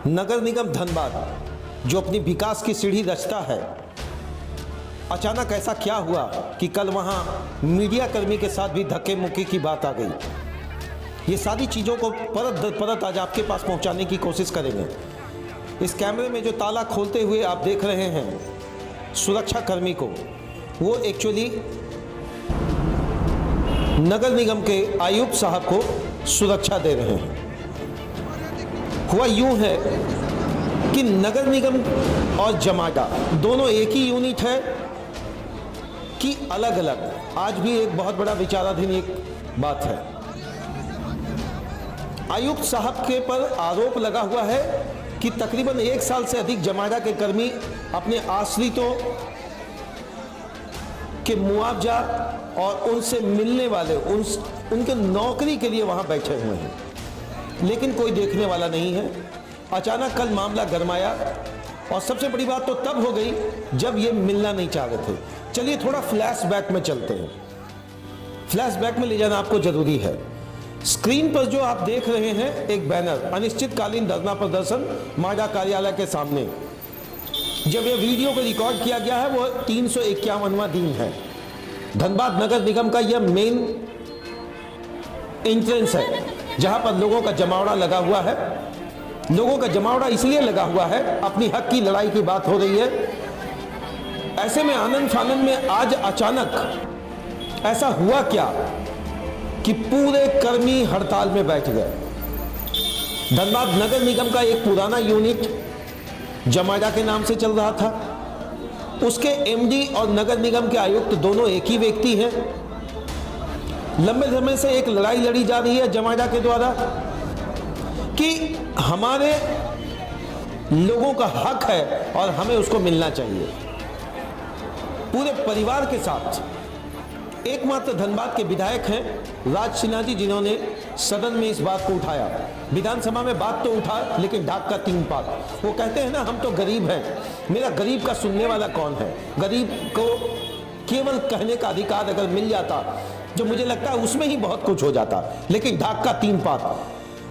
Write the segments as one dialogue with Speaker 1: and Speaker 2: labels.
Speaker 1: नगर निगम धनबाद जो अपनी विकास की सीढ़ी रचता है, अचानक ऐसा क्या हुआ कि कल वहां मीडिया कर्मी के साथ भी धक्के मुक्की की बात आ गई। ये सारी चीज़ों को परत दर परत आज आपके पास पहुंचाने की कोशिश करेंगे। इस कैमरे में जो ताला खोलते हुए आप देख रहे हैं सुरक्षा कर्मी को, वो एक्चुअली नगर निगम के आयुक्त साहब को सुरक्षा दे रहे हैं। हुआ यूं है कि नगर निगम और जमाडा दोनों एक ही यूनिट है कि अलग अलग। आज भी एक बहुत बड़ा विचाराधीन एक बात है। आयुक्त साहब के पर आरोप लगा हुआ है कि तकरीबन 1 साल से अधिक जमाडा के कर्मी अपने आश्रितों के मुआवजा और उनसे मिलने वाले उनके नौकरी के लिए वहां बैठे हुए हैं, लेकिन कोई देखने वाला नहीं है। अचानक कल मामला गरमाया और सबसे बड़ी बात तो तब हो गई जब ये मिलना नहीं चाह रहे थे। चलिए थोड़ा फ्लैशबैक में चलते हैं। फ्लैशबैक में ले जाना आपको जरूरी है। स्क्रीन पर जो आप देख रहे हैं एक बैनर, अनिश्चितकालीन धरना प्रदर्शन माडा कार्यालय के सामने। जब ये वीडियो को रिकॉर्ड किया गया है वो 351वां दिन है। धनबाद नगर निगम का यह मेन एंट्रेंस है जहां पर लोगों का जमावड़ा लगा हुआ है। लोगों का जमावड़ा इसलिए लगा हुआ है, अपनी हक की लड़ाई की बात हो रही है। ऐसे में आनंद फानंद में आज अचानक ऐसा हुआ क्या कि पूरे कर्मी हड़ताल में बैठ गए। धनबाद नगर निगम का एक पुराना यूनिट जमाडा के नाम से चल रहा था। उसके एमडी और नगर निगम के आयुक्त दोनों एक ही व्यक्ति हैं। लंबे समय से एक लड़ाई लड़ी जा रही है जमाडा के द्वारा कि हमारे लोगों का हक है और हमें उसको मिलना चाहिए। पूरे परिवार के साथ एकमात्र धनबाद के विधायक हैं राज सिन्हा जी, जिन्होंने सदन में इस बात को उठाया। विधानसभा में बात तो उठा, लेकिन डाक का 3 पात। वो कहते हैं ना, हम तो गरीब हैं, मेरा गरीब का सुनने वाला कौन है। गरीब को केवल कहने का अधिकार अगर मिल जाता, जो मुझे लगता है उसमें ही बहुत कुछ हो जाता। लेकिन डाक का 3 पात,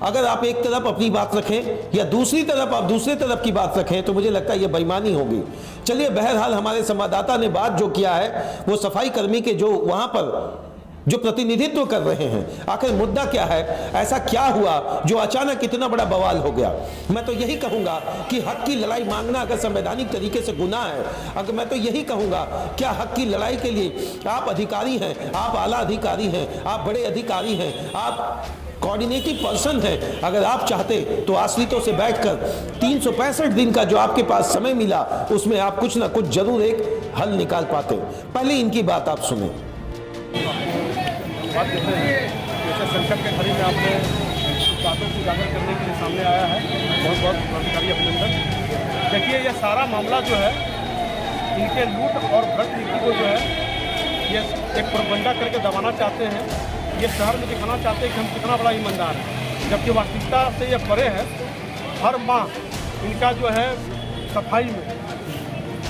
Speaker 1: अगर आप एक तरफ अपनी बात रखें या दूसरी तरफ आप दूसरी तरफ की बात रखें, तो मुझे लगता है ये बेईमानी होगी। चलिए, बहरहाल हमारे संवाददाता ने बात जो किया है वो सफाई कर्मी के जो वहां पर जो प्रतिनिधित्व कर रहे हैं, आखिर मुद्दा क्या है, ऐसा क्या हुआ जो अचानक इतना बड़ा बवाल हो गया। मैं तो यही कहूंगा कि हक की लड़ाई मांगना अगर संवैधानिक तरीके से गुनाह है, अगर मैं तो यही कहूंगा क्या हक की लड़ाई के लिए आप अधिकारी हैं, आप आला अधिकारी हैं, आप बड़े अधिकारी हैं, आप कोऑर्डिनेटिव पर्सन है, अगर आप चाहते तो आश्रितों से बैठकर 365 दिन का जो आपके पास समय मिला उसमें आप कुछ ना कुछ जरूर एक हल निकाल पाते। पहले इनकी बात आप सुने।
Speaker 2: बात करते हैं जैसे संकट के घड़ी में आपने बातों को उजागर करने के लिए सामने आया है, बहुत बहुत अधिकारी अभिनंदन। देखिए, यह सारा मामला जो है इनके लूट और भ्रष्ट नीति को जो है ये एक प्रोपगंडा करके दबाना चाहते हैं। ये शहर में दिखाना चाहते हैं कि हम कितना बड़ा ईमानदार हैं, जबकि वास्तविकता से ये परे है। हर माह इनका जो है सफाई में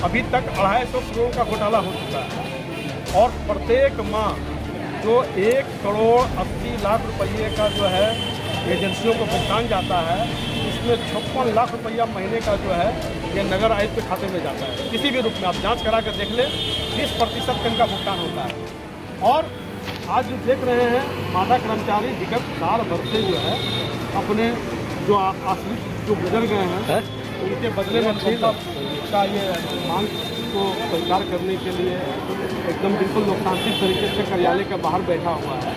Speaker 2: अभी तक 250 करोड़ का घोटाला हो चुका है और प्रत्येक माह जो 1 करोड़ 80 लाख रुपये का जो है एजेंसियों को भुगतान जाता है, इसमें 56 लाख रुपया महीने का जो है ये नगर आयुक्त के खाते में जाता है। किसी भी रूप में आप जांच करा कर देख लें, 20% का इनका भुगतान होता है। और आज जो देख रहे हैं मादा कर्मचारी विगत साल भर से जो है अपने जो आश्रित जो गुजर गए हैं उनके बदले में का ये मांग को स्वीकार करने के लिए एकदम बिल्कुल लोकतांत्रिक तरीके से कार्यालय के बाहर बैठा हुआ है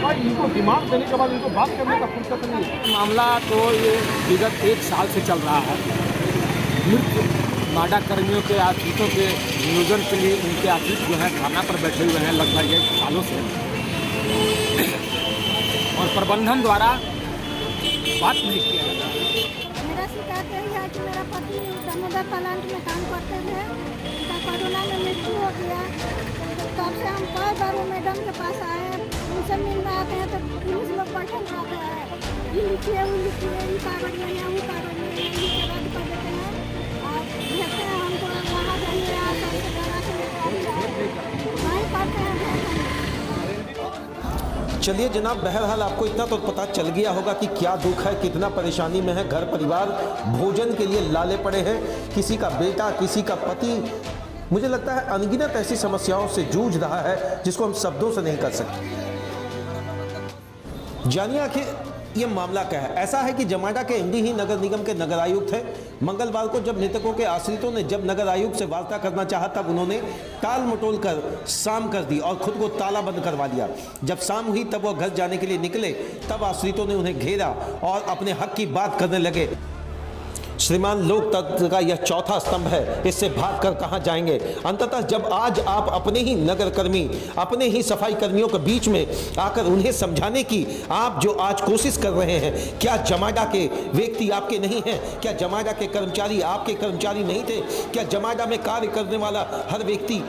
Speaker 2: और इनको दिमाग देने के बाद इनको बात करने का फुर्सत नहीं है।
Speaker 3: मामला तो ये विगत 1 साल से चल रहा है। मृत माडा कर्मियों के आश्रितों के नियोजन के लिए उनके आश्रित जो है धरना पर बैठे हुए हैं लगभग 1 सालों से, और प्रबंधन द्वारा बात नहीं किया जाता।
Speaker 4: मेरा शिकायत यही है कि मेरा पति दामोदर प्लांट में काम करते थे, उनका कोरोना में मृत्यु हो गया। तब से हम कई बार वो मैडम के पास आए, उनसे मिलने आते हैं तो पुलिस लोग बैठे रहते हैं, ये लिखिए वो लिखिए, ये कागज नहीं है वो कागज नहीं है, ये रद्द कर देते हैं। और देखते हैं हमको वहाँ जाइए आकर के जगह से नहीं पढ़ते हैं।
Speaker 1: चलिए जनाब, बहरहाल आपको इतना तो पता चल गया होगा कि क्या दुख है, कितना परेशानी में है घर परिवार, भोजन के लिए लाले पड़े हैं, किसी का बेटा, किसी का पति, मुझे लगता है अनगिनत ऐसी समस्याओं से जूझ रहा है जिसको हम शब्दों से नहीं कर सकते। जानिए आखिर ये मामला क्या है। ऐसा है कि जमाडा के एमडी ही नगर निगम के नगर आयुक्त है। मंगलवार को जब मृतकों के आश्रितों ने जब नगर आयुक्त से वार्ता करना चाहा तब उन्होंने टाल मटोल कर शाम कर दी और खुद को ताला बंद करवा लिया। जब शाम हुई तब वो घर जाने के लिए निकले, तब आश्रितों ने उन्हें घेरा और अपने हक की बात करने लगे। श्रीमान, लोकतंत्र का यह चौथा स्तंभ है, इससे भागकर कहां जाएंगे। अंततः जब आज आप अपने ही नगर कर्मी, अपने ही सफाई कर्मियों के बीच में आकर उन्हें समझाने की आप जो आज कोशिश कर रहे हैं, क्या जमाडा के व्यक्ति आपके नहीं हैं? क्या जमाडा के कर्मचारी आपके कर्मचारी नहीं थे? क्या जमाडा में कार्य करने वाला हर व्यक्ति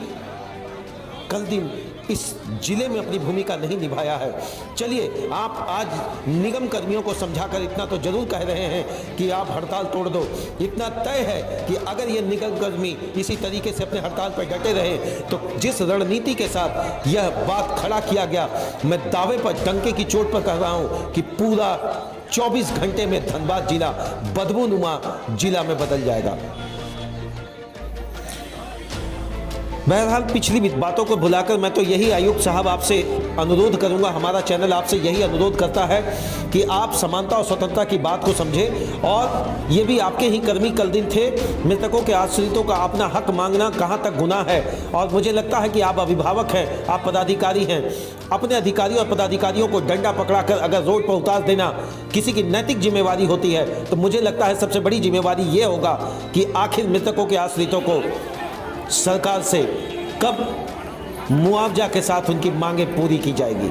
Speaker 1: कल दिन इस जिले में अपनी भूमिका नहीं निभाया है? चलिए, आप आज निगम कर्मियों को समझाकर इतना तो जरूर कह रहे हैं कि आप हड़ताल तोड़ दो। इतना तय है कि अगर ये निगम कर्मी इसी तरीके से अपने हड़ताल पर डटे रहे तो जिस रणनीति के साथ यह बात खड़ा किया गया, मैं दावे पर, डंके की चोट पर कह रहा हूं कि पूरा 24 घंटे में धनबाद जिला बदबूनुमा जिला में बदल जाएगा। बहरहाल पिछली बातों को भुलाकर मैं तो यही आयुक्त साहब आपसे अनुरोध करूंगा, हमारा चैनल आपसे यही अनुरोध करता है कि आप समानता और स्वतंत्रता की बात को समझें। और ये भी आपके ही कर्मी कल दिन थे, मृतकों के आश्रितों का अपना हक मांगना कहां तक गुनाह है। और मुझे लगता है कि आप अभिभावक हैं, आप पदाधिकारी हैं, अपने अधिकारियों और पदाधिकारियों को डंडा पकड़ाकर अगर रोड पर उतार देना किसी की नैतिक जिम्मेवारी होती है, तो मुझे लगता है सबसे बड़ी जिम्मेवारी ये होगा कि आखिर मृतकों के आश्रितों को सरकार से कब मुआवजा के साथ उनकी मांगें पूरी की जाएगी।